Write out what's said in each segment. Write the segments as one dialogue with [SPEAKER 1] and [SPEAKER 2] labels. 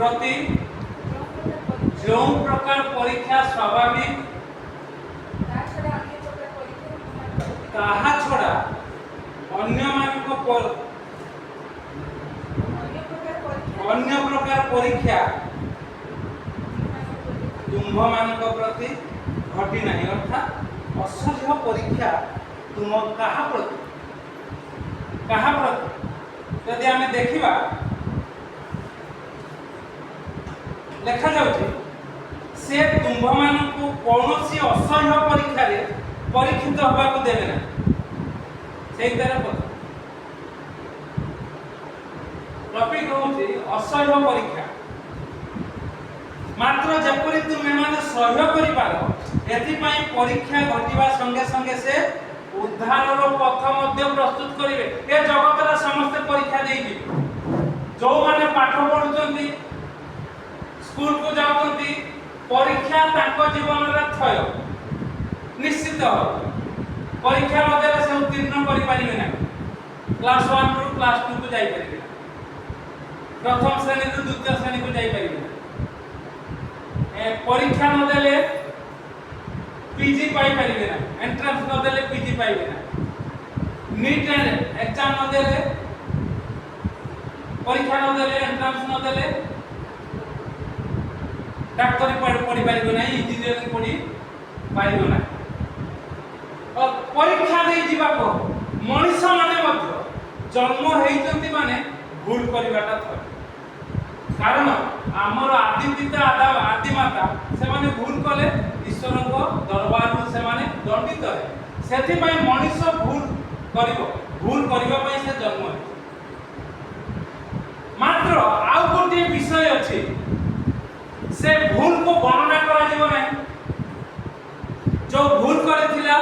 [SPEAKER 1] प्रति जो प्रकार परीक्षा स्वाभाविक ताहा छड़ा अन्य प्रकार परीक्षा तुम्भ मान प्रति घटी नहीं अर्थात असह्य परीक्षा तुम प्रति यदि आम देखा लेखा जाउछि से तुम्भ मान को कौन सी असह्य परीक्षा रे परीक्षित होगा को देवे ना से तरह टॉपिक होछि असह्य परीक्षा मात्र जपरि तुमे माने सहय करि पारो एथि पई परीक्षा घटिबा संगे संगे से उद्धारर पथ मध्य प्रस्तुत करिवे ए जगतरा समस्त परीक्षा देई जो माने पाठ पढुचंती स्कूल को जाउचंती परीक्षा ताको जीवन रे थय निश्चित परीक्षा मध्य से उत्तीर्ण करि पारिबे ना क्लास 1 रु क्लास 2 को जाई पारिबे प्रथम श्रेणी रु द्वितीय श्रेणी को जाई पारिबे परीक्षा न देले पीजी पाई पारिबे ना एंट्रेंस न देले पीजी पाइबे ना नीट एग्जाम न देले परीक्षा न देले एंट्रेंस न देले डाक्टरी पढ़ी पारिबे ना इंजीनियरिंग पढ़ी पारिबे ना और परीक्षा दे जीवा को मनुष्य माने मध्य जन्म हेइचंती माने भूल करिवाटा थय कारण आमर आदि पिता आदि माता से माने भूल कले ईश्वर को दरबार से माने दंडित है सेथि पई मनुष्य भूल करिवा पई से जन्म है मात्र आउ गोटे विषय अछि से भूल को गणना करा जीव नहीं जो भूल करथिला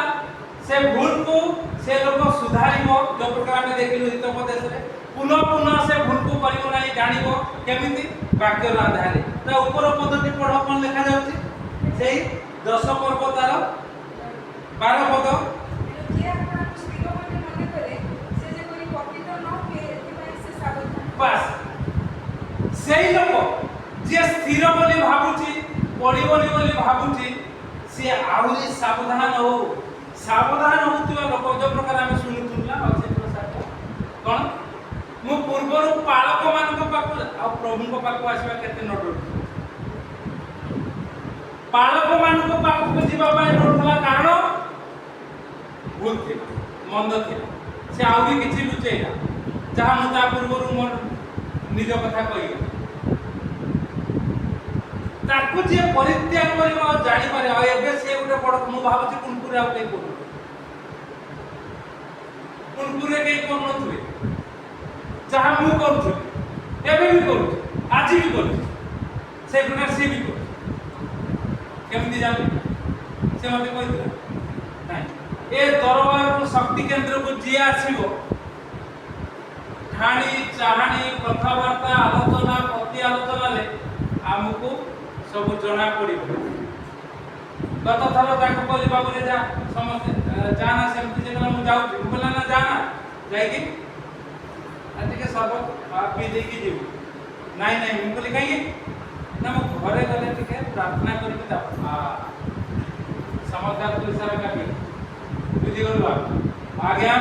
[SPEAKER 1] से भूल को से लोग सुधारिबो जो प्रकार में देखिलु हितोपदेश रे पुनः से भूल को करिबो नहीं जानिबो केमिति वाक्य आधार ता ऊपर पदटी पढ़ कोन लिखा जाउची सेही 10 पर्व तार 12 पद
[SPEAKER 2] जे आपण स्थिर माने मने करे से जे कोई पतित न के एथि पई से सावधान
[SPEAKER 1] बस सेही लोक जे स्थिर बोली भाबुची पढिबोनी बोली भाबुची से आउरी सावधान होतिबा लोक जो प्रकार हम सुनितुला आ से प्रसाद कोन मु पूर्वर पालक मान पाक आ प्रभु को पाक आसीबा केते न डर पालक मान को पाक को जीवा पाए डरला कारण भूल थी मंद थी से आउरी किछि लुचैला जहा मु ता पूर्वर मोर निज कथा कहि ताकू जे परित्याग करिबो जानि पारे आ एबे से उठे बड़ मु भाबुची कुनपुरे आ के कोन कुनपुरे के कोन नथुवे जहाँ मु करू एबे भी करू आज भी करू से प्रकार से भी करू केमती जानी से मते कहथिला नहीं ए दरबार को शक्ति केंद्र को जे आसीबो ठाणी चाहाणी कथावार्ता आलोचना प्रति आलोचना ले हमको सब जना पड़िबो गत थर ताको कहली बाबू रे जा समस्त जाना सेमती जेकला मु जाउ बोला ना जाना जाई के सब पी दे की जीव नहीं नहीं हम को लिखाइए ना मो घरे गले टिके प्रार्थना करके ता समाधान को इशारा कर बुझी गलवा आज्ञा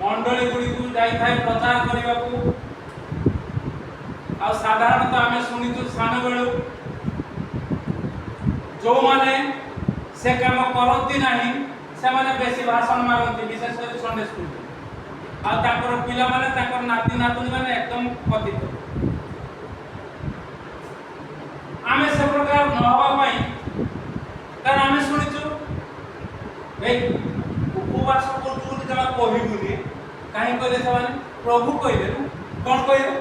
[SPEAKER 1] मंडली गुडी को जाई थाए प्रचार करबा को आ साधारणतः हमें सुनितु स्थान बेलु जो माने से काम करती नहीं से माने बेसी भाषण मारती विशेष कर संडे स्कूल आ ताकर पिला माने ताकर नाती नातुनी माने एकदम पतित आमे से प्रकार न हवा पाई कारण आमे सुनिचु ए उपवास करतु जमा कहिबुनी काहे कहले सवाल प्रभु कहले कोन कहले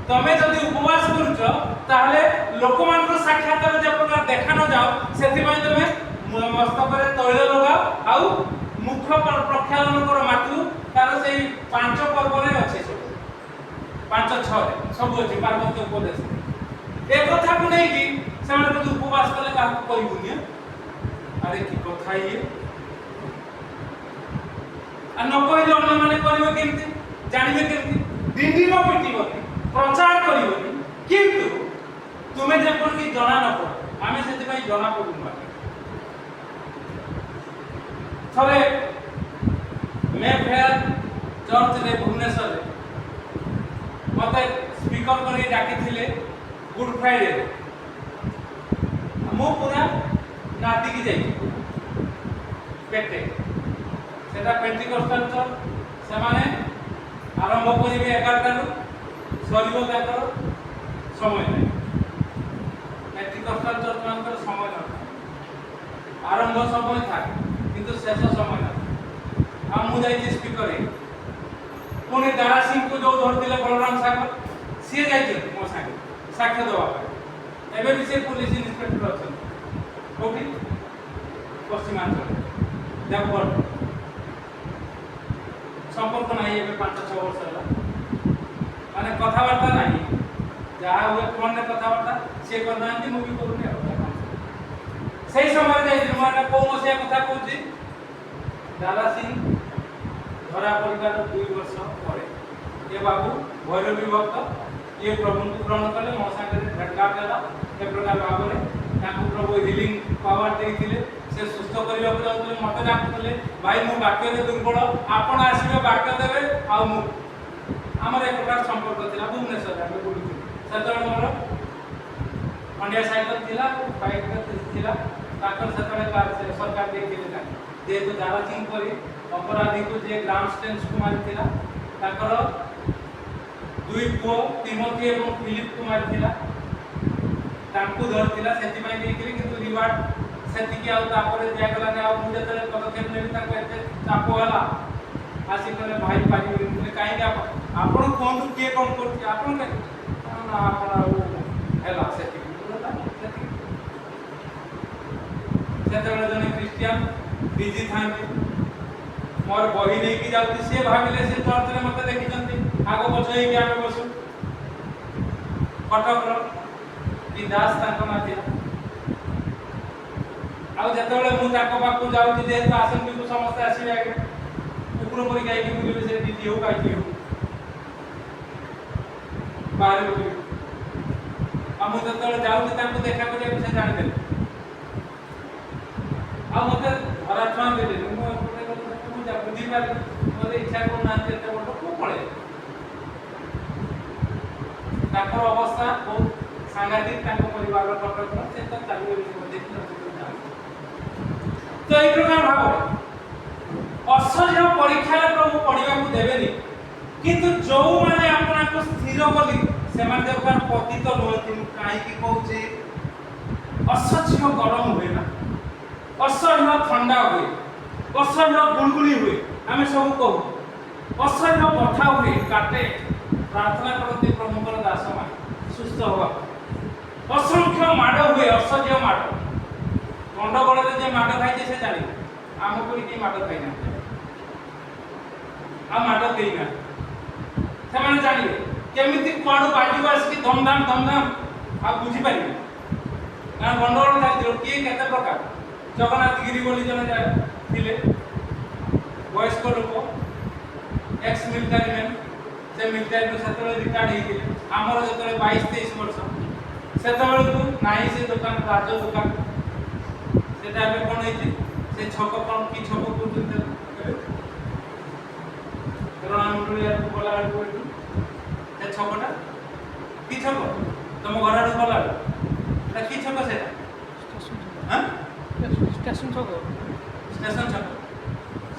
[SPEAKER 1] तमे जदि उपवास करूछ ताहले लोकमान को साक्षात्कार जे प्रकार देखा न जाओ सेति पई तमे मस्तक रे तैल लगाओ आउ मुख पर प्रक्षालन कर मातु तार से 5 पर्व रे अछि सब 5-6 रे सब अछि पार्वती उपदेश ए कथा को नै कि से माने तो उपवास करले का कहिबुनी अरे की कथा ये आ न कहले अन्य माने करबे केमती जानिबे केमती डिंडी न पिटिबो प्रचार ଥରେ ମେ ଫେୟାର ଚର୍ଚ୍ଚରେ ଭୁବନେଶ୍ୱରରେ ମୋତେ ସ୍ପିକର କରି ଡାକିଥିଲେ ଗୁଡ୍ ଫ୍ରାଇଡେ। ମୁଁ ପୁରା ନାଦିକି ଯାଇଛି ପେଟେ। ସେଟା ପେଣ୍ଟିକୋଷ୍ଟାଲ ଚର୍ଚ୍ଚ, ସେମାନେ ଆରମ୍ଭ କରିବେ 11ଟାରୁ, ସରିବ ତାଙ୍କର ସମୟ ନାହିଁ। ପେଣ୍ଟିକୋଷ୍ଟାଲ ଚର୍ଚ୍ଚ ମାନଙ୍କର ସମୟ ନଥାଏ, ଆରମ୍ଭ ସମୟ ଥାଏ କିନ୍ତୁ ଶେଷ ସମୟ ନଥାଏ। ଆଉ ମୁଁ ଯାଇଛି ସ୍ପିକର ହେଇ। ପୁଣି ଦାରା ସିଂଙ୍କୁ ଯୋଉ ଧରିଥିଲେ ବଳରାମ ସାଗର, ସିଏ ଯାଇଛନ୍ତି ମୋ ସାଙ୍ଗେ ସାକ୍ଷ୍ୟ ଦେବା ପାଇଁ। ଏବେ ବି ସେ ପୁଲିସ ଇନ୍ସପେକ୍ଟର ଅଛନ୍ତି କୋଉଠି, ପଶ୍ଚିମାଞ୍ଚଳରେ ଦେବଗଡ଼। ସମ୍ପର୍କ ନାହିଁ ଏବେ 5-6 ବର୍ଷ ହେଲା, ମାନେ କଥାବାର୍ତ୍ତା ନାହିଁ। ଯାହା ହୁଏ ଫୋନରେ କଥାବାର୍ତ୍ତା, ସିଏ କରୁନାହାନ୍ତି, ମୁଁ ବି କରୁନି ଆଉ। ସେଇ ସମୟରେ ଯାଇଥିଲି, ମୁଁ ଏଟା କୋଉ ମସିହା କଥା କହୁଛି, ଦାରା ସିଂ ଧରା ପଡ଼ିବାର 2 ବର୍ଷ ପରେ ଏ ବାବୁ ଭୈରବୀ ଭକ୍ତ, ଇଏ ପ୍ରଭୁଙ୍କୁ ଗ୍ରହଣ କଲେ, ମୋ ସାଙ୍ଗରେ ଭେଟଘାଟ ହେଲା। ଏ ପ୍ରକାର ଭାବରେ ତାଙ୍କୁ ପ୍ରଭୁ ହିଲିଂ ପାୱାର ଦେଇଥିଲେ, ସେ ସୁସ୍ଥ କରିବାକୁ ଯାଉଥିଲେ। ମୋତେ ଡାକୁଥିଲେ, ଭାଇ ମୁଁ ବାକ୍ୟରେ ଦୁର୍ବଳ, ଆପଣ ଆସିବେ ବାକ୍ୟ ଦେବେ ଆଉ ମୁଁ। ଆମର ଏ ପ୍ରକାର ସମ୍ପର୍କ ଥିଲା। ଭୁବନେଶ୍ୱରରେ ଆମେ ବୁଲୁଥିଲୁ। ସେତେବେଳେ ମୋର ଖଣ୍ଡିଆ ସାଇକେଲ ଥିଲା, ବାଇକ୍ ଥିଲା। ତାଙ୍କର ସେତେବେଳେ ସରକାର ଦେଇଥିଲେ ତାଙ୍କୁ, ଯେହେତୁ ଦାରା ସିଂ ପରି ଅପରାଧୀକୁ ଯିଏ ଗ୍ରାଉଣ୍ଡ ଷ୍ଟେନ୍ସକୁ ମାରିଥିଲା, ତାଙ୍କର 2 ପୁଅ ତିମୋଥି ଏବଂ ଫିଲିପକୁ ମାରିଥିଲା, ତାଙ୍କୁ ଧରିଥିଲା, ସେଥିପାଇଁ ଦେଇଥିଲି। କିନ୍ତୁ ରିୱାର୍ଡ ସେତିକି ଆଉ ତାପରେ ଦିଆଗଲାନି। ଆଉ ମୁଁ ଯେତେବେଳେ ପଦକ୍ଷେପ ନେଲି, ତାଙ୍କୁ ଏତେ ଚାପ ହେଲା, ଆସି କହିଲେ ଭାଇ ପାରିବିନି। ମୁଁ କାହିଁକି ଆପଣ କୁହନ୍ତୁ କିଏ କ'ଣ କରୁଛି, ଆପଣ କାହିଁକି ନା ଆପଣ ଆଉ ହେଲା ସେତିକି। ସେତେବେଳେ ଜଣେ ଖ୍ରୀଷ୍ଟିଆନ ବିଜି ଥାନ୍ତି, ମୋର ବହି ନେଇକି ଯାଉଛି, ସିଏ ଭାବିଲେ ସେ ଚର୍ଚ୍ଚରେ ମୋତେ ଦେଖିଛନ୍ତି, ଆଗ ପଛ ହେଇକି ଆମେ ବସୁ। କଟକର କି ଦାସ ତାଙ୍କ ନାଁ ଥିଲା। ଆଉ ଯେତେବେଳେ ମୁଁ ତାଙ୍କ ପାଖକୁ ଯାଉଛି, ଯେହେତୁ ଆସେମ୍ବଲିକୁ ସମସ୍ତେ ଆସିବେ ଆଜ୍ଞା, କୁକୁର ପରି ଗାଇକି ବୁଲିବେ, ସେ ଦିଦି ହଉ କାଇକି ହଉ ବାହାରେ ବୁଲିବେ। ଆଉ ମୁଁ ଯେତେବେଳେ ଯାଉଛି ତାଙ୍କୁ ଦେଖା କରିବାକୁ, ସେ ଜାଣିଦେଲେ। ଆଉ ମୋତେ ଧରା ଛୁଆଁ ଦେଲେନି। ମୁଁ ବୁଝିପାରିଲି, ମୋତେ ଇଚ୍ଛା କରୁନାହାନ୍ତି ଏତେ ବଡ଼, ମୁଁ ପଳେଇ। ତାଙ୍କର ଅବସ୍ଥା ବହୁତ ସାଂଘାତିକ, ତାଙ୍କ ପରିବାରର କଟକର, ସେ ତ ଚାଲିଗଲେ। ତ ଏଇ ପ୍ରକାର ଭାବରେ ଅସହ୍ୟ ପରୀକ୍ଷାରେ ପ୍ରଭୁ ପଢିବାକୁ ଦେବେନି। କିନ୍ତୁ ଯୋଉମାନେ ଆପଣଙ୍କୁ ସ୍ଥିର ବୋଲି ସେମାନେ ଦେଖବାର ପତିତ ନୁହନ୍ତି। ମୁଁ କାହିଁକି କହୁଛି, ଅସହ୍ୟ ଗରମ ହୁଏ ନା, ଅସହ୍ୟ ଥଣ୍ଡା ହୁଏ, ଅସହ୍ୟ ଗୁଳଗୁଳି ହୁଏ, ଆମେ ସବୁ କହୁ। ଅସହ୍ୟ ବଥା ହୁଏ, କାଟେ, ପ୍ରାର୍ଥନା କରନ୍ତି ପ୍ରଭୁଙ୍କର ଦାସମାନେ ସୁସ୍ଥ ହବା। ଅସଂଖ୍ୟ ମାଡ଼ ହୁଏ, ଅସହ୍ୟ ମାଡ଼। ଗଣ୍ଡଗୋଳରେ ଯେ ମାଡ଼ ଖାଇছে ସେ ଜାଣିବ, ଆମକୁ କେହି ମାଡ଼ ଖାଇନାହାନ୍ତି, ଆଉ ମାଡ଼ ଦେଇନାହାନ୍ତି। ସେମାନେ ଜାଣିବେ କେମିତି କୁଆଡ଼ୁ ବାଜିବ ଆସିକି ଧମଧାମ ଧମଧାମ, ଆଉ ବୁଝିପାରିବେ। କାରଣ ଗଣ୍ଡଗୋଳ ଚାଲିଥିବ, କିଏ କେତେ ପ୍ରକାର। ଜଗନ୍ନାଥ ଗିରି ବୋଲି ଜଣେ ଥିଲେ, ବୟସ୍କ ଲୋକ, ଏକ୍ସ ମିଲିଟାରୀ ମ୍ୟାନ୍। ସେ ମିଲିଟାରୀରୁ ସେତେବେଳେ ରିଟାୟାର୍ଡ ହେଇଥିଲେ। ଆମର ଯେତେବେଳେ 22-23 ବର୍ଷ, ସେତେବେଳକୁ ନାହିଁ ସେ ଦୋକାନ, ରାଜ ଦୋକାନ। ସେଟା ଏବେ କ'ଣ ହେଇଛି, ସେ ଛକ କ'ଣ କି ଛକ କରୁଛନ୍ତି ରଣାମୁଣ୍ଡଳିଆକୁ ଗଲା ବେଳକୁ, ଏଠୁ ସେ ଛକଟା କି ଛକ, ତମ ଘର ଆଡ଼କୁ ଗଲା ବେଳକୁ ସେଟା କି ଛକ, ସେଟା ଷ୍ଟେସନ ଛକ। ଷ୍ଟେସନ ଛକ,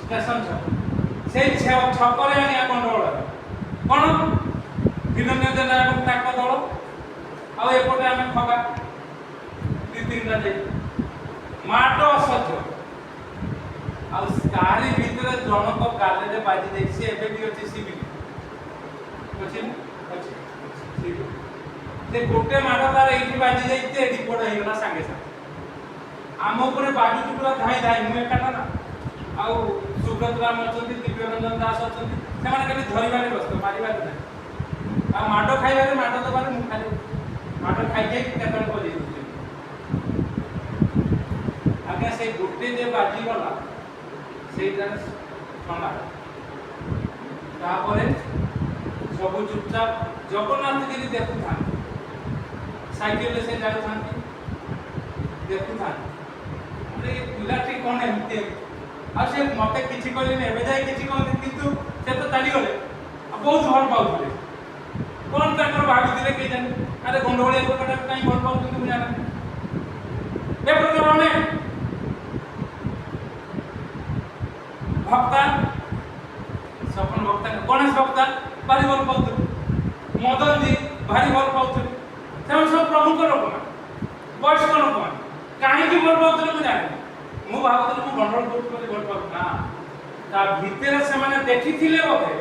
[SPEAKER 1] ଷ୍ଟେସନ ଛକ। ସେଇ ଛକରେ ଆଣିଆ ଗଣ୍ଡଗୋଳ କ'ଣ, ଦିନନ୍ୟ ଜେନା ଏବଂ ତାଙ୍କ ଦଳ, ଆଉ ଏପଟେ ଆମେ ଖଗା 2-3ଟା ଯାଇ ମାଡ଼ ଅସହ୍ୟ। ଆଉ ତାରି ଭିତରେ ଜଣକ ଗାଲିରେ ବାଜି ଯାଇଛି, ସେ ଏବେ ବି ଅଛି ସିଭିଲ, ଅଛି ନା ଅଛି ସିଭିଲ। ସେ ଗୋଟେ ମାଡ଼ ତାର ଏଇଠି ବାଜି ଯାଇଛି, ଏଠି ପଡ଼ ହେଇଗଲା ସାଙ୍ଗେ ସାଙ୍ଗେ। ଆମ ଉପରେ ବାଜୁଛି ପୁରା ଧାଇଁ ଧାଇଁ। ମୁଁ ଏକାଟା ନା, ଆଉ ସୁବ୍ରତ ରାମ ଅଛନ୍ତି, ଦିବ୍ୟରଞ୍ଜନ ଦାସ ଅଛନ୍ତି, ସେମାନେ ଖାଲି ଧରିବାରେ ବ୍ୟସ୍ତ, ମାରିବାରେ ନାହିଁ। ଆଉ ମାଡ଼ ଖାଇବାରେ, ମାଡ଼ ଦେବାରେ ମୁଁ ଖାଲି ମାଡ଼ ଖାଇଯାଇ କେତେବେଳେ ବଜେଇ ଦେଉଛି। ଆଜ୍ଞା ସେଇ ଗୋଟେ ଯେ ବାଜିଗଲା, ସେଇଟାରେ ଥଣ୍ଡା। ତାପରେ ସବୁ ଚୁପଚାପ ଜଗନ୍ନାଥଗିରି ଦେଖୁଥାନ୍ତି, ସାଇକେଲରେ ସେ ଯାଉଥାନ୍ତି, ଦେଖୁଥାନ୍ତି। ଏ ପିଲାଟି କ'ଣ ଏମିତି ଆଉ ସେ ମତେ କିଛି କହିଲେନି, ଏବେ ଯାଏ କିଛି କହିଲେ, କିନ୍ତୁ ସେ ତ ଚାଲିଗଲେ। ଆଉ ବହୁତ ଭଲ ପାଉଥିଲେ। କଣ ତାଙ୍କର ଭାବିଥିଲେ କେଜାଣି, ଆରେ ଗଣ୍ଡଗୋଳିଆ ଲୋକଟା କାହିଁ ଭଲ ପାଉଛନ୍ତି ମୁଁ ଜାଣିନି। ଏ ପ୍ରକାର ଅନେକ ଭକ୍ତା, ସପନ ଭକ୍ତା, ଗଣେଶ ଭକ୍ତା ଭାରି ଭଲ ପାଉଥିଲେ, ମଦନଜୀ ଭାରି ଭଲ ପାଉଥିଲେ। ସେମାନେ ସବୁ ପ୍ରଭୁଙ୍କ ଲୋକମାନେ, ବୟସ୍କ ଲୋକମାନେ। କାହିଁକି ଭଲ ପାଉଥିଲେ ମୁଁ ଜାଣିନି। ମୁଁ ଭାବୁଥିଲି ମୁଁ ଗଣ୍ଡଗୋଳ କରୁଛି ବୋଲି ଭଲ ପାଉଥିଲି, ନା, ତା ଭିତରେ ସେମାନେ ଦେଖିଥିଲେ ବୋଧେ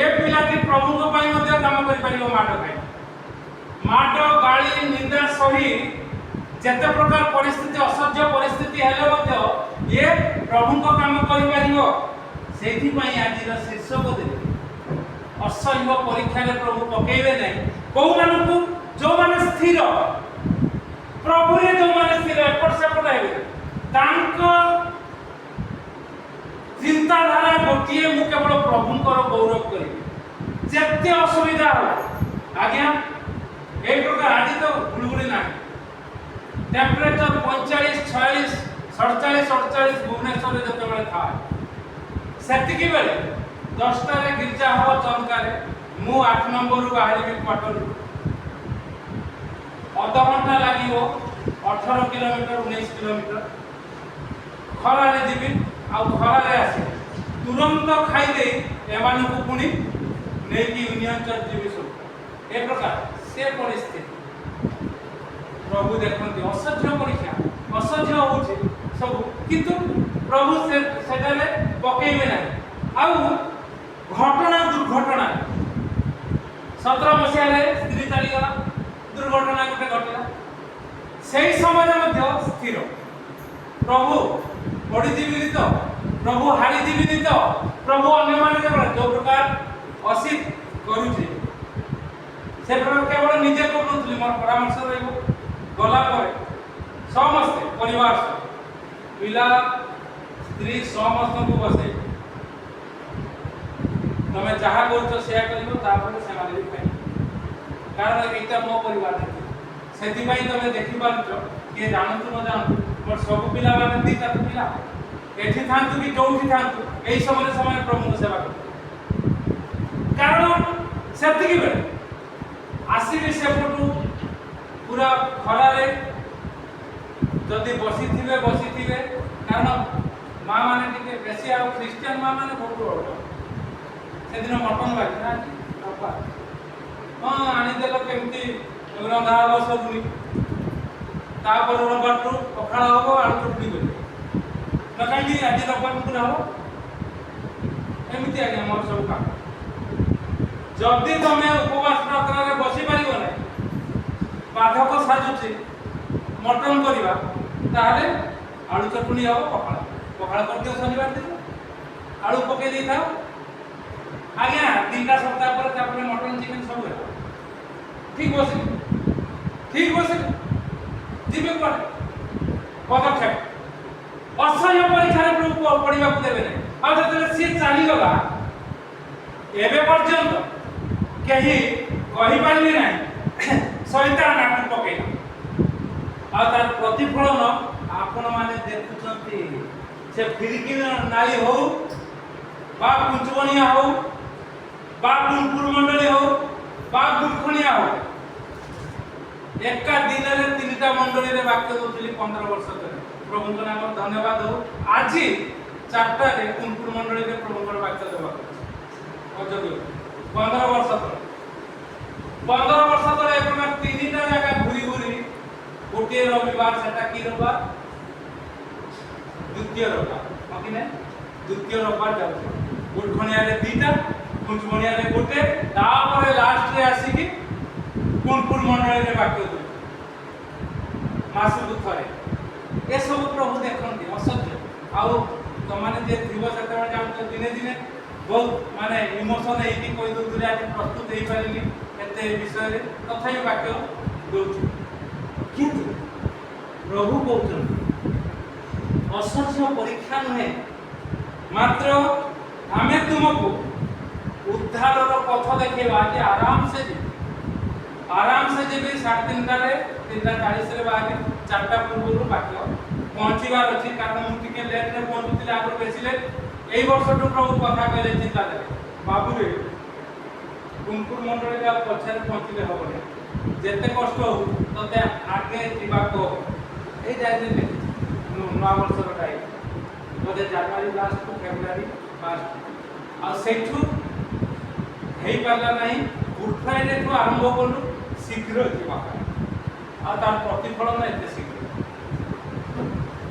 [SPEAKER 1] ଏ ପିଲାଟି ପ୍ରଭୁଙ୍କ ପାଇଁ ମଧ୍ୟ କାମ କରିପାରିବ। ମାଡ଼ ଖାଇ, ମାଡ଼ ଗାଳି ନିନ୍ଦା ସହି ଯେତେ ପ୍ରକାର ପରିସ୍ଥିତି, ଅସହ୍ୟ ପରିସ୍ଥିତି ହେଲେ ମଧ୍ୟ ଏ ପ୍ରଭୁଙ୍କ କାମ କରିପାରିବ। ସେଇଥିପାଇଁ ଆଜିର ଶୀର୍ଷକ ଦେଲେ ଅସହ୍ୟ ପରୀକ୍ଷାରେ ପ୍ରଭୁ ପକେଇବେ ନାହିଁ କୋଉମାନଙ୍କୁ? ଯୋଉମାନେ ସ୍ଥିର ପ୍ରଭୁରେ, ଯୋଉମାନେ ସ୍ଥିର ଏପଟ ସେପଟ ହେବେ, ତାଙ୍କ ଚିନ୍ତାଧାରା ଗୋଟିଏ, ମୁଁ କେବଳ ପ୍ରଭୁଙ୍କର ଗୌରବ କରିବି। ଯେତେ ଅସୁବିଧା ହେଲା, ଆଜ୍ଞା এই প্রকার আজ তো গুড়গুড়ি না, টেম্পারেচার 45, 46, 47, 48 ভুবনেশ্বরে যেতবে থাকে, সেতিকি বেলে 10টারে গির্জা হব চমকারে, মু 8 নম্বরু বাহারিবি ক্বার্টরু, অধঘণ্টা লাগিব 18 কিলোমিটার 19 কিলোমিটার খরারে যাবি, আউ খরারে আসি তুরন্ত খাই দেই এমানকু পুনি নেকি ইউনিয়ন চর্চ যাবি সব। এ প্রকার সে পরিস্থিতি প্রভু দেখতে অসহ্য পরীক্ষা, অসহ্য হচ্ছে সব, কিন্তু প্রভু সেটারে পকাইবে না। আউ ঘটনা দুর্ঘটনা 17 মସିହାରେ স্ত্রী চালিগলা, দুর্ঘটনা গোটে ঘটিলা। সেই সময় মধ্যে স্থির, প্রভু পড়িଯିବିনি তো, প্রভু হারিଯିବିନି তো, প্রভু ଅନ୍ୟମାନେ ଯୋଉ ପ୍ରକାର ଅସିତ କରୁଛି ସେ ପ୍ରକାର କେବଳ ନିଜେ କରୁନଥିଲି, ମୋର ପରାମର୍ଶ ରହିବ। ଗଲା ପରେ ସମସ୍ତେ ପରିବାର ସହ, ପିଲା ସ୍ତ୍ରୀ ସମସ୍ତଙ୍କୁ ବସେଇ, ତମେ ଯାହା କରୁଛ ସେୟା କରିବ, ତାପରେ ସେମାନେ ବି ଖାଇବେ। କାରଣ ଏଇଟା ମୋ ପରିବାର, ସେଥିପାଇଁ ତମେ ଦେଖିପାରୁଛ, କିଏ ଜାଣନ୍ତୁ ନ ଜାଣନ୍ତୁ, ମୋର ସବୁ ପିଲାମାନେ 2-3 ପିଲା ଏଠି ଥାନ୍ତୁ କି ଯୋଉଠି ଥାନ୍ତୁ, ଏଇ ସମୟରେ ସେମାନେ ପ୍ରଭୁଙ୍କ ସେବା କରିବେ। କାରଣ ସେତିକି ବେଳେ ଆସିବି ସେପଟୁ ପୁରା ଖରାରେ, ଯଦି ବସିଥିବେ, କାରଣ ମା ମାନେ ଟିକେ ବେଶୀ, ଆଉ ଖ୍ରୀଷ୍ଟିଆନ ମା ମାନେ ବହୁତ ବଡ଼। ସେଦିନ ମଟନ ବାକି ନା, ହଁ ଆଣିଦେଲ, କେମିତି ରନ୍ଧା ହବ ସବୁନି, ତାପରେ ରବିବାରଠୁ ପଖାଳ ହବ, ଆଳୁ ଚଟଣି କରିବ ନା, କାହିଁକି ଆଜି ରବିବାର ପୁରା ହବ। ଏମିତି ଆଜ୍ଞା ମୋର ସବୁ କାମ। ଯଦି ତମେ ଉପବାସ ପ୍ରାର୍ଥନାରେ ବସି ପାରିବ ନାହିଁ, ବାଧକ ସାଜୁଛି ମଟନ କରିବା, ତାହେଲେ ଆଳୁ ଚଟଣି ହବ, ପଖାଳ କରିଦିଅ ଶନିବାର ଦିନ, ଆଳୁ ପକେଇ ଦେଇଥାଅ ଆଜ୍ଞା, 2ଟା ସପ୍ତାହ ପରେ ତାପରେ ମଟନ ଚିକେନ ସବୁ ହେଲା। ଠିକ ବସିଲେ ଯିବେ କୁଆଡେ? ପଦକ୍ଷେପ ଅସହ୍ୟ ପରୀକ୍ଷାରେ ପଡ଼ିବାକୁ ଦେବେ ନାହିଁ। ଆଉ ଯେତେବେଳେ ସିଏ ଚାଲିଗଲା, ଏବେ ପର୍ଯ୍ୟନ୍ତ କେହି କହିପାରିବେ ନାହିଁ ଶୈତାନ ଆକୁ ପକେଇଲା। ଆଉ ତାର ପ୍ରତିଫଳନ ଆପଣମାନେ ଦେଖୁଛନ୍ତି। ସେ ଫିରିକି ନାଳି ହଉ ବା କୁଞ୍ଚବଣିଆ ହଉ ବା ଗୁଣପୁର ମଣ୍ଡଳୀ ହଉ ବା ଗୁରଖଣିଆ ହଉ, ଏକା ଦିନରେ 3ଟା ମଣ୍ଡଳୀରେ ବାକ୍ୟ ଦଉଥିଲି 15 ବର୍ଷ ତଳେ। ପ୍ରଭୁଙ୍କ ନାମ ଧନ୍ୟବାଦ ହଉ, ଆଜି 4ଟାରେ ଗୁଣପୁର ମଣ୍ଡଳୀରେ ପ୍ରଭୁଙ୍କର ବାକ୍ୟ ଦେବାକୁ 15 ବର୍ଷ ତଳେ। 15 ବର୍ଷ ତଳେ ଏପଟେ 3ଟା ଜାଗା ଘୁରି ଗୋଟିଏ ରବିବାର, ସେଟା କି ରବିବାର? ଦ୍ୱିତୀୟ ରବିବାର, ହଁ କି ନାହିଁ? ଦ୍ୱିତୀୟ ରବିବାର ଯାଉଛି। ଗୁରଖଣିଆରେ 2ଟା, କୁଞ୍ଚବଣିଆରେ 1, ତାପରେ ଲାଷ୍ଟରେ ଆସିକି ଗୁଣପୁର ମଣ୍ଡଳୀରେ ବାକ୍ୟ ଦଉଛି ମାସକୁ ଥରେ। ଏସବୁ ପ୍ରଭୁ ଦେଖନ୍ତି ଅସହ୍ୟ। ଆଉ ତମାନେ ଯେ ଥିବ ସେତେବେଳେ ଜାଣୁଛ, ଦିନେ ବହୁତ ମାନେ ଇମୋସନ ହେଇକି କହିଦେଉଥିଲେ, ଆଜି ପ୍ରସ୍ତୁତ ହେଇପାରିଲି ଏତେ ବିଷୟରେ, ତଥାପି ବାକ୍ୟ ଦଉଛି। କିନ୍ତୁ ପ୍ରଭୁ କହୁଛନ୍ତି ଅସହ୍ୟ ପରୀକ୍ଷା ନୁହେଁ, ମାତ୍ର ଆମେ ତୁମକୁ ଉଦ୍ଧାରର ପଥ ଦେଖେଇବା। ଆଜି ଆରାମସେ ଯିବି 3:30ରେ ବାହାରି, 4ଟା ପୂର୍ବରୁ ବାକ୍ୟ ପହଞ୍ଚିବାର ଅଛି କାରଣ ମୁଁ ଟିକେ ଲେଟ୍ରେ ପହଞ୍ଚୁଥିଲି ଆଗରୁ ବେଶୀ ଲେଟ୍ ଏଇ ବର୍ଷଠୁ ପ୍ରଭୁ କଥା କହିଲେ ଚିନ୍ତା ଦେଲେ ବାବୁରେ କୁମକୁର ମଣ୍ଡଳୀରେ ଆଉ ପଛରେ ପହଞ୍ଚିଲେ ହବନି ଯେତେ କଷ୍ଟ ହଉ ତତେ ଆଗେ ଯିବାକୁ ଏଇ ଯାଇଥିଲେ ନୂଆ ବର୍ଷର ଟାଇମ୍ ବୋଧେ ଜାନୁଆରୀ ଲାଷ୍ଟକୁ ଫେବୃଆରୀ ଫାଷ୍ଟ ଆଉ ସେଇଠୁ ହେଇପାରିଲା ନାହିଁ ଗୁଡ୍ ଫ୍ରାଇଡେଠୁ ଆରମ୍ଭ କଲୁ ଶୀଘ୍ର ଯିବା ପାଇଁ ଆଉ ତାର ପ୍ରତିଫଳନ ଏତେ ଶୀଘ୍ର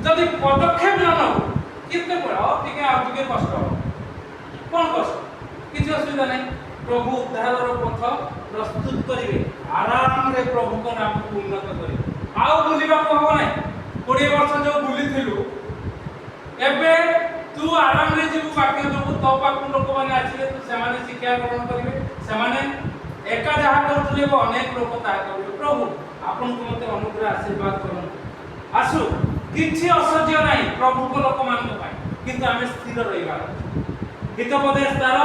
[SPEAKER 1] ଯଦି ପଦକ୍ଷେପ ନ ନେବୁ କେତେବେଳେ ଆଉ ଟିକେ କଷ୍ଟ ହବ କ'ଣ କଷ୍ଟ କିଛି ଅସୁବିଧା ନାହିଁ ପ୍ରଭୁ ଉଦ୍ଧାରର ପଥ ପ୍ରସ୍ତୁତ କରିବେ ଆରାମରେ ପ୍ରଭୁଙ୍କ ନାମକୁ ଉନ୍ନତ କରିବେ ଆଉ ବୁଲିବାକୁ ହବ ନାହିଁ 20 ବର୍ଷ ଯୋଉ ବୁଲିଥିଲୁ ଏବେ ତୁ ଆରାମରେ ଯିବୁ ବାକ୍ୟ ଦେବୁ ତୋ ପାଖକୁ ଲୋକମାନେ ଆସିବେ ତୁ ସେମାନେ ଶିକ୍ଷା ଗ୍ରହଣ କରିବେ ସେମାନେ ଏକା ଯାହା କରୁଥିଲେ ଅନେକ ଲୋକ ତାହା କରିବେ ପ୍ରଭୁ ଆପଣଙ୍କୁ ମୋତେ ଅନୁଗ୍ରହ ଆଶୀର୍ବାଦ କରନ୍ତୁ ଆସୁ କିଛି ଅସହ୍ୟ ନାହିଁ ପ୍ରଭୁଙ୍କ ଲୋକମାନଙ୍କ ପାଇଁ କିନ୍ତୁ ଆମେ ସ୍ଥିର ରହିବାର ହିତୋପଦେଶ ତାର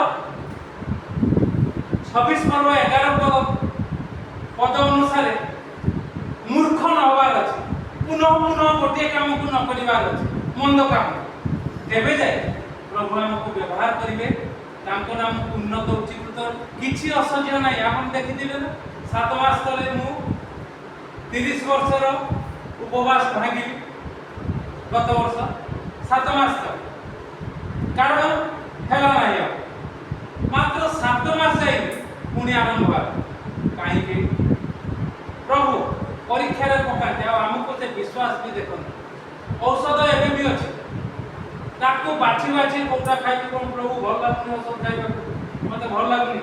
[SPEAKER 1] 26 ପର୍ବ 11 ପଦ ଅନୁସାରେ ମୂର୍ଖ ନ ହବାର ଅଛି ପୁନଃ ଗୋଟିଏ କାମକୁ ନ କରିବାର ଅଛି ମନ୍ଦ କାମ କେବେ ଯାଏ ପ୍ରଭୁ ଆମକୁ ବ୍ୟବହାର କରିବେ ତାଙ୍କ ନାମକୁ ଉନ୍ନତ ଉଚ୍ଚୀକୃତ କିଛି ଅସହ୍ୟ ନାହିଁ ଆପଣ ଦେଖିଥିବେ ନା 7 ମାସ ତଳେ ମୁଁ 30 ବର୍ଷର ଉପବାସ ଭାଙ୍ଗିଲି ଗତ ବର୍ଷ 7 ମାସ ତଳେ କାରଣ ହେଲା ନାହିଁ ଆଉ ମାତ୍ର 7 ମାସ ଯାଇ ପୁଣି ଆରମ୍ଭ ହେଲା କାହିଁକି ପ୍ରଭୁ ପରୀକ୍ଷାରେ ପକାନ୍ତି ଆଉ ଆମକୁ ସେ ବିଶ୍ୱାସ ବି ଦେଖନ୍ତି ଔଷଧ ଏବେ ବି ଅଛି ତାକୁ ବାଛି କୋଉଟା ଖାଇକି କ'ଣ ପ୍ରଭୁ ଭଲ ଲାଗୁନି ଔଷଧ ଖାଇବାକୁ ମୋତେ ଭଲ ଲାଗୁନି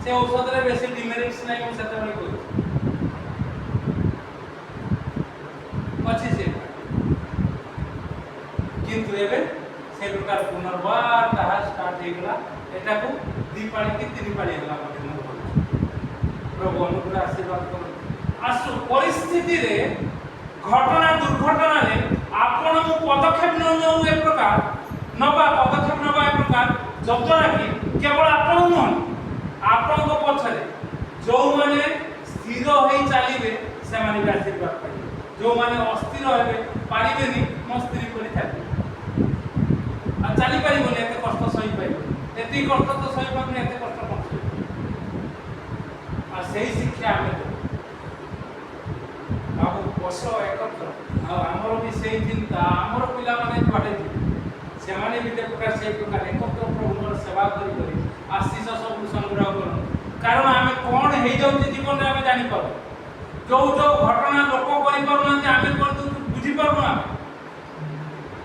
[SPEAKER 1] ସେ ଔଷଧରେ ବେଶୀ ଡିମେରିଟ୍ସ ନାହିଁ ମୁଁ ସେତେବେଳେ କହୁଛି ଅଛି ସେ କିନ୍ତୁ ଏବେ ସେ ପ୍ରକାର ପୁନର୍ବାର ତାହା ଷ୍ଟାର୍ଟ ହେଇଗଲା ଏଟାକୁ 2 ପାଳି କି 3 ପାଳି ହେଲା ମୋତେ ମୁଁ କହୁଛି ପ୍ରଭୁ ଅନୁଗ୍ରହ ଆଶୀର୍ବାଦ କରନ୍ତୁ ଆସୁ ପରିସ୍ଥିତିରେ ଘଟଣା ଦୁର୍ଘଟଣାରେ ଆପଣ ମୁଁ ପଦକ୍ଷେପ ନେଉ ଏ ପ୍ରକାର ପଦକ୍ଷେପ ନେବା ଏ ପ୍ରକାର ଯଦ୍ୱାରା କି କେବଳ ଆପଣ ନୁହନ୍ତି ଆପଣଙ୍କ ପଛରେ ଯେଉଁମାନେ ସ୍ଥିର ହୋଇ ଚାଲିବେ ସେମାନେ ବି ଆଶୀର୍ବାଦ ପାଇବେ ଯେଉଁମାନେ ଅସ୍ଥିର ହେବେ ପାରିବେନି ମୋ ସ୍ତ୍ରୀ କରି ଚାଲିବେ ଆଉ ଚାଲିପାରିବନି ଏତେ କଷ୍ଟ ସହିପାରିବନି ଏତିକି କଷ୍ଟ ତ ସହିପାରୁନି ଏତେ କଷ୍ଟ କ'ଣ ସହିପାରିବ ଆଉ ସେଇ ଶିକ୍ଷା ଆମେ ଦେବୁ ବାବୁ ବସ ଏକତ୍ର ଆଉ ଆମର ବି ସେଇ ଚିନ୍ତା ଆମର ପିଲାମାନେ କୁଆଡ଼େ ଯିବେ ସେମାନେ ବି ପ୍ରକାର ସେଇ ପ୍ରକାର ଏକତ୍ର ପ୍ରଭୁଙ୍କର ସେବା କରି ଆଶିଷ ସବୁ ସଂଗ୍ରହ କରନ୍ତି କାରଣ ଆମେ କ'ଣ ହେଇଯାଉଛି ଜୀବନରେ ଆମେ ଜାଣିପାରୁ ଯୋଉ ଘଟଣା ଲୋକ କରିପାରୁନାହାନ୍ତି ଆମେ କରିଦେଉଛୁ ବୁଝିପାରୁନୁ ଆମେ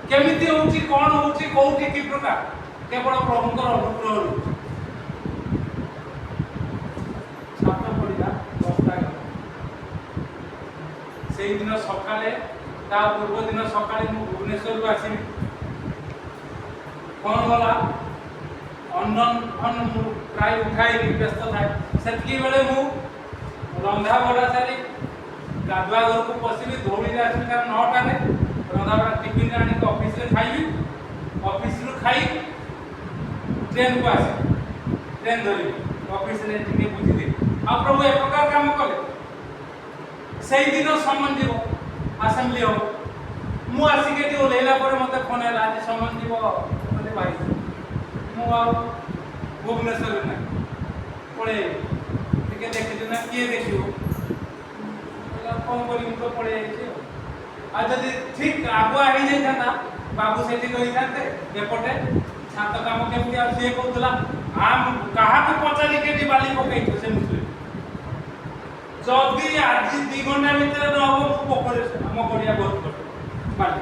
[SPEAKER 1] କେମିତି ହେଉଛି କ'ଣ ହେଉଛି କୋଉଠି କି ପ୍ରକାର କେବଳ ପ୍ରଭୁଙ୍କର ଅନୁଗ୍ରହ ରହୁଛି ଛାତ ପଡ଼ିଲା 10ଟା ସେଇଦିନ ସକାଳେ ତା ପୂର୍ବ ଦିନ ସକାଳେ ମୁଁ ଭୁବନେଶ୍ୱରରୁ ଆସିବି କ'ଣ ଗଲା ଅନ୍ନ ମୁଁ ପ୍ରାୟ ଉଠାଇନି ବ୍ୟସ୍ତ ଥାଏ ସେତିକି ବେଳେ ମୁଁ ରନ୍ଧା ବଢ଼ା ସାରି ଗାଧୁଆ ଘରକୁ ପଶିବି ଦୌଡ଼ିରେ ଆସିବି କାରଣ 9ଟାରେ ରନ୍ଧା ବଢ଼ା ଟିଫିନ୍ ଆଣିକି ଅଫିସରେ ଖାଇବି ଅଫିସରୁ ଖାଇ ଟ୍ରେନକୁ ଆସିବି ଟ୍ରେନ ଧରିବି ଅଫିସରେ ଟିକେ ବୁଝିଦେବି ଆଉ ପ୍ରଭୁ ଏ ପ୍ରକାର କାମ କଲେ ସେଇଦିନ ସମନ ଯିବ ଆସେମ୍ବଲି ହବ ମୁଁ ଆସିକି ଏଠି ଓହ୍ଲେଇଲା ପରେ ମୋତେ ଫୋନ୍ ହେଲା ଆଜି ସମନ ଯିବ ମୋତେ ଭାଇ ମୁଁ ଆଉ ଭୁବନେଶ୍ୱରରେ ନାହିଁ ପଳେଇ ଟିକେ ଦେଖିଛୁ ନା କିଏ ଦେଖିବ କ'ଣ କରିବି ତ ପଳେଇ ଯାଇଛି ଆଉ ଯଦି ଠିକ୍ ଆଗୁଆ ହେଇଯାଇଥାନ୍ତା ବାବୁ ସେଠି ରହିଥାନ୍ତେ ଏପଟେ ଛାତ କାମ କେମିତି ଆଉ ସିଏ କହୁଥିଲା କାହାକୁ ପଚାରିକି ଏଠି ବାଲି ପକେଇଛୁ ସେ ମୁସଲିମ ଯଦି ଆଜି 2 ଘଣ୍ଟା ଭିତରେ ନ ହବ ମୁଁ ପୋଖରୀରେ ଆମ ଗଡ଼ିଆ ବହୁତ କରିବି ବାଲି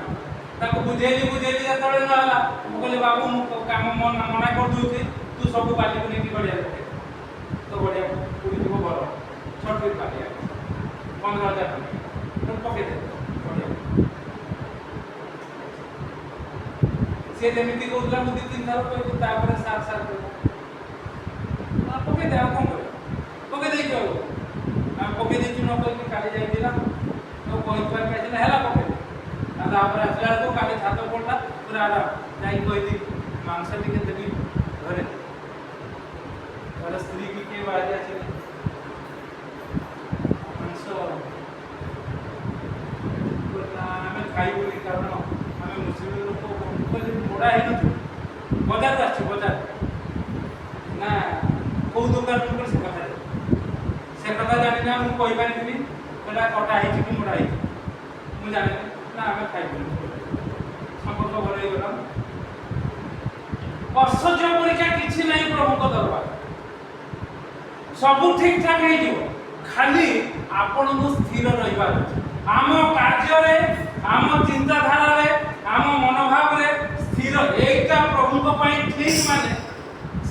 [SPEAKER 1] ତାକୁ ବୁଝେଇଲି ଯେତେବେଳେ ନ ହେଲା ମୁଁ କହିଲି ବାବୁ ମୁଁ କାମ ମନା କରିଦେଉଛି ତୁ ସବୁ ବାଲିକୁ ନେଇକି ଗଡ଼ିଆ ପକେଇ ତ ଗଡ଼ିଆ ପୁଡ଼ିଯିବ ଭଲ ଛୋଟ ବାଲି 15,000 ଟଙ୍କା ପକେଇଦେବେ ଗଡ଼ିଆ ସେ ଯେମିତି କହୁଥିଲା ମୁଁ 2-3 ଥର କହିଲି ତାପରେ ସାର୍ କହିଲା ପକେଇଦେ ଆଉ କ'ଣ କରିବ ପକେଇ ଦେଇଛୁ ଆଉ ପକେଇ ଦେଇଛୁ ନ କହିକି କାଲି ଯାଇଥିଲା ତ କହିପାରି ଆସିଲା ହେଲା ପକେଇ ଆଉ ତାପରେ ଆସିଲା ବେଳକୁ କାଲି ଛାତ ପଡ଼ିଲା ପୁରା ଆରାମ ଯାଇ କହିଲି ମାଂସ ଟିକେ ଦେବି ଘରେ ଘରେ ସ୍ତ୍ରୀ କି କିଏ ବାହାରି ଆସିଲେ ମାଂସ ଆମେ ଖାଇବୁନି କାରଣ କଥା ଜାଣି ନା ମୁଁ କହି ପାରିବିନି ସେଟା କଟା ହେଇଛି କି ମୋଡ଼ା ହେଇଛି ମୁଁ ଜାଣିନି ନା ଆମେ ଖାଇବୁନି ସମ୍ପର୍କ ଭଲ ହେଇଗଲା ଐଶ୍ୱର୍ଯ୍ୟ ପରୀକ୍ଷା କିଛି ନାହିଁ ପ୍ରଭୁଙ୍କ ଦରବାର ସବୁ ଠିକ ଠାକ ହେଇଯିବ ଖାଲି ଆପଣଙ୍କୁ ସ୍ଥିର ରହିବାର ଅଛି ଆମ କାର୍ଯ୍ୟରେ ଆମ ଚିନ୍ତାଧାରାରେ ଆମ ମନୋଭାବରେ ସ୍ଥିର ଏଇଟା ପ୍ରଭୁଙ୍କ ପାଇଁ ଠିକ ମାନେ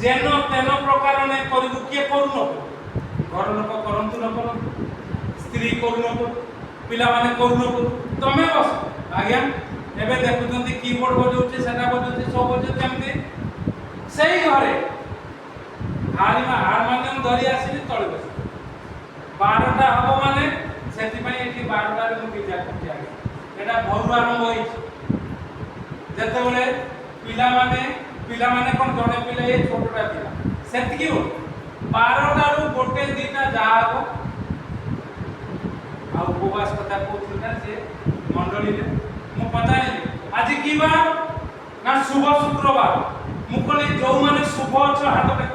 [SPEAKER 1] ଯେନ ତେନ ପ୍ରକାର ନେ କରିବୁ କିଏ କରୁନ ଘର ଲୋକ କରନ୍ତୁ ନ କରନ୍ତୁ ସ୍ତ୍ରୀ କରୁ ନ କରୁ ପିଲାମାନେ କରୁ ନ କରୁ ତମେ ବସ ଆଜ୍ଞା ଏବେ ଦେଖୁଛନ୍ତି କିବୋର୍ଡ ବଜାଉଛି ସେଟା ବଜାଉଛି ସବୁ ବଜାଉଛି ଏମିତି ସେଇ ଘରେ ହାରମୋନିୟମ ଧରି ଆସିଲି ତଳେ ବସି 12ଟା ହବ ମାନେ ସେଥିପାଇଁ ଏଠି 12ଟାରେ ମୁଁ ବିଜା କରୁଛି ଆଜ୍ଞା এটা ঘରୁ ଆରମ୍ଭ ହେଇଛି ଯେତେବେଳେ ପିଲାମାନେ କ'ଣ ଜଣେ ପିଲା ଏ ଛୋଟଟା ଥିଲା ସେତିକି 12ଟାରୁ ଗୋଟେ ଦିଟା ଯାହା ହବ ଆଉ ଉପବାସ କଥା କହୁଥିଲି ନା ସେ ମଣ୍ଡଳୀରେ ମୁଁ ପଚାରିଲି ଆଜି କି ବାର ନା ଶୁଭ ଶୁକ୍ରବାର ମୁଁ କହିଲି ଯୋଉମାନେ ଶୁଭ ଅଛ ହାତ ଟେକ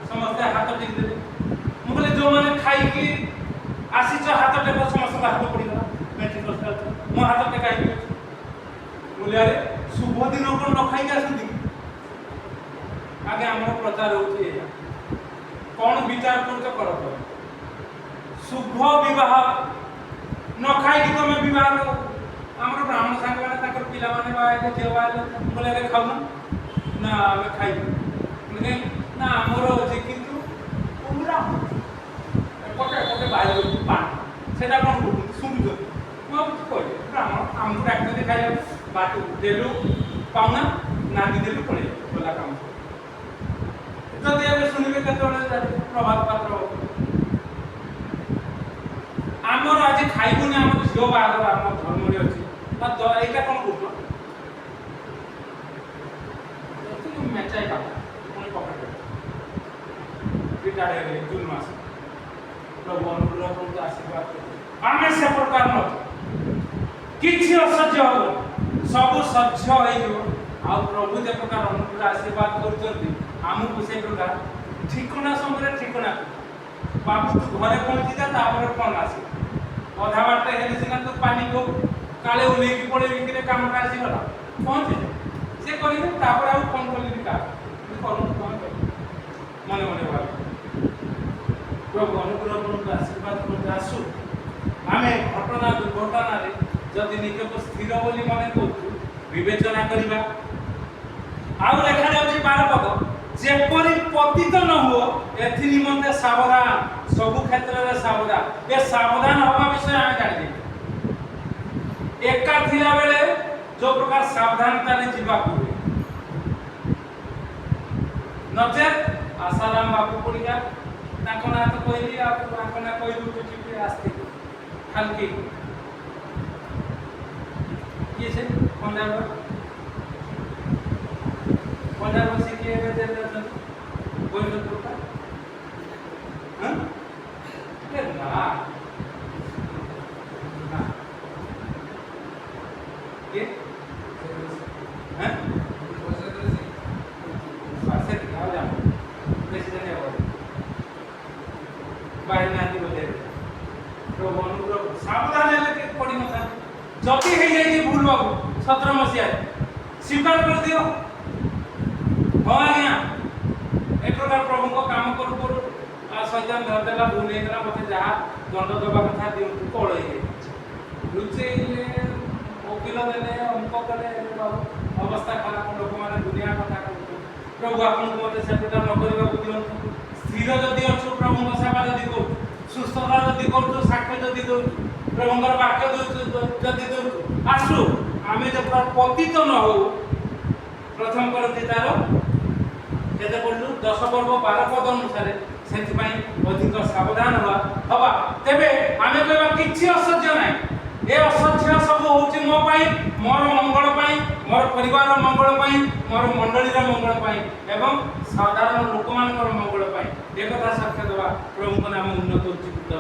[SPEAKER 1] ସମସ୍ତେ ହାତ ଟେକି ଦେଲେ ମୁଁ କହିଲି ଯୋଉମାନେ ଖାଇକି ଆସିଛ ହାତ ଟେକ ସମସ୍ତଙ୍କ ହାତ ପଡ଼ିଗଲା ମୋ ହାତ ଟେକା ହେଇକି ଅଛି ବୁଲିଆରେ ଶୁଭ ଦିନ କ'ଣ ନ ଖାଇକି ଆସନ୍ତି ଆଗେ ଆମର ପ୍ରଚାର ହେଉଛି ଏଇଆ କ'ଣ ବିଚାର କରୁଛ କର ଶୁଭ ବିବାହ ନ ଖାଇକି ତମେ ବିବାହ ଆମର ବ୍ରାହ୍ମଣ ସାଙ୍ଗମାନେ ତାଙ୍କର ପିଲାମାନେ ବାହା ହେଲେ ଝିଅ ବାହା ହେଲେ ବୋଲେ ଆରେ ଖାଉନ ନା ଆମେ ଖାଇବୁ ନା ଆମର ଅଛି କିନ୍ତୁ ପୁରା ଏପଟେ ବାୟୁ ପାଣି ସେଟା କ'ଣ କରୁଛନ୍ତି ଶୁଣୁଛନ୍ତି ମୁଁ ଆଉ କିଛି କହିଲି ବ୍ରାହ୍ମଣ ଆମକୁ ଡାକ୍ତର ଖାଇବାକୁ ବାଟ ଦେଲୁ ପାଉନା ନାଦି ଦେଲୁ ପଳେଇ ଗଲା କାମ ଯଦି ଏବେ ଶୁଣିବେ କେତେବେଳେ ପ୍ରଭାତ ପାତ୍ର ଆମର ଆଜି ଖାଇବୁନି ଆମର ଝିଅ ବାହାଘର ଆମ ଧର୍ମରେ ଅଛି ଏଇଟା କ'ଣ କରୁଛ ମେଚାଇ କାମ ପୁଣି ପକେଟ ରିଟାୟାର୍ଡ ହେଇଗଲେ ଜୁନ ମାସ ପ୍ରଭୁ ଅନୁଗ୍ରହ କରନ୍ତୁ ଆଶୀର୍ବାଦ ଆମେ ସେ ପ୍ରକାର ନ କିଛି ଅସହ୍ୟ ହବ ସବୁ ସହ୍ୟ ହେଇଯିବ ଆଉ ପ୍ରଭୁ ଯେ ପ୍ରକାର ଅନୁଗ୍ରହ ଆଶୀର୍ବାଦ କରୁଛନ୍ତି ଆମକୁ ସେ ପ୍ରକାର ଠିକଣା ସମୟରେ ଠିକଣା ବାବୁ ତୁ ଘରେ ପହଞ୍ଚିଯା ତାପରେ କ'ଣ ଆସିବ ଅଧା ବାଟ ହେଲେ ସିନା ତୁ ପାଣି କାଳେ ଓହ୍ଲେଇକି ପଳେଇକି କାମଟା ଆସିଗଲା ପହଞ୍ଚିଲେ ସେ କହିଲେ ତାପରେ ଆଉ ଫୋନ୍ କଲିନି କାହାକୁ କରନ୍ତୁ କ'ଣ ମନେ ମନେ ଭାବେ ପ୍ରଭୁ ଅନୁଗ୍ରହ କରନ୍ତୁ ଆଶୀର୍ବାଦ କରନ୍ତୁ ଆସୁ ଆମେ ଘଟଣା ଦୁର୍ଘଟଣାରେ ଯଦି ନିଜକୁ ସ୍ଥିର ବୋଲି ମନେ କରୁଛୁ ବିବେଚନା କରିବା ଆଉ ଲେଖାଯାଉଛି 12 ପଦ ଯେପରି ପତିତ ନ ହୁଅ ଏଥି ନିମନ୍ତେ ସାବଧାନ ସବୁ କ୍ଷେତ୍ରରେ ସାବଧାନ ଏ ସାବଧାନ ହବା ବିଷୟ ଆମେ ଜାଣିଲେ ଏକା ଥିଲା ବେଳେ जो प्रकार सावधानता जीवाक हुए नचेत आसाराम बाबू पड़िया ना तो कहली ना कहलु चिठी आस्ते हल्की ये से पंजाब से किए हुए दे रहे कोई तो होता हां ना ना ये हैं पासे दिखाओ जा प्रेसिडेंट है वो बाहर ना आती बोले तो अनुग्रह सावधान है के पड़ी मत जति हे जाई भूल बाबू 17 मसिया स्वीकार कर दियो हां आज्ञा एक प्रकार प्रभु को काम करू आ सज्जन धर देला भूल हेकरा मते जहा दंड दबा कथा दियो कोळे लुचे वकील देले हमको कले अवस्था खराब लोक माने दुनिया कथा कहू प्रभु आपन को मते से प्रकार न करबा को दियो स्थिर जदि अछु प्रभु को सेवा जदि को सुस्थता जदि करतो साक्ष्य जदि दो प्रभुଙ୍କର ବାକ୍ୟ ଯଦି ଦଉ ଆସୁ ଆମେ ଯେ ପତିତ ନ ହଉ ପ୍ରଥମ କରନ୍ତି ତାର କେତେ ପଢିଲୁ 10 ପର୍ବ 12 ପଦ ଅନୁସାରେ ସେଥିପାଇଁ ଅଧିକ ସାବଧାନ ହବା ତେବେ ଆମେ କହିବା କିଛି ଅସହ୍ୟ ନାହିଁ ଏ ଅସହ୍ୟ ସବୁ ହେଉଛି ମୋ ପାଇଁ ମୋର ମଙ୍ଗଳ ପାଇଁ ମୋର ପରିବାରର ମଙ୍ଗଳ ପାଇଁ ମୋର ମଣ୍ଡଳୀର ମଙ୍ଗଳ ପାଇଁ ଏବଂ ସାଧାରଣ ଲୋକମାନଙ୍କର ମଙ୍ଗଳ ପାଇଁ ଏ କଥା ସାକ୍ଷ୍ୟ ଦେବା ପ୍ରଭୁଙ୍କ ନାମ ଉନ୍ନତ ଉଚ୍ଚୀକୃତ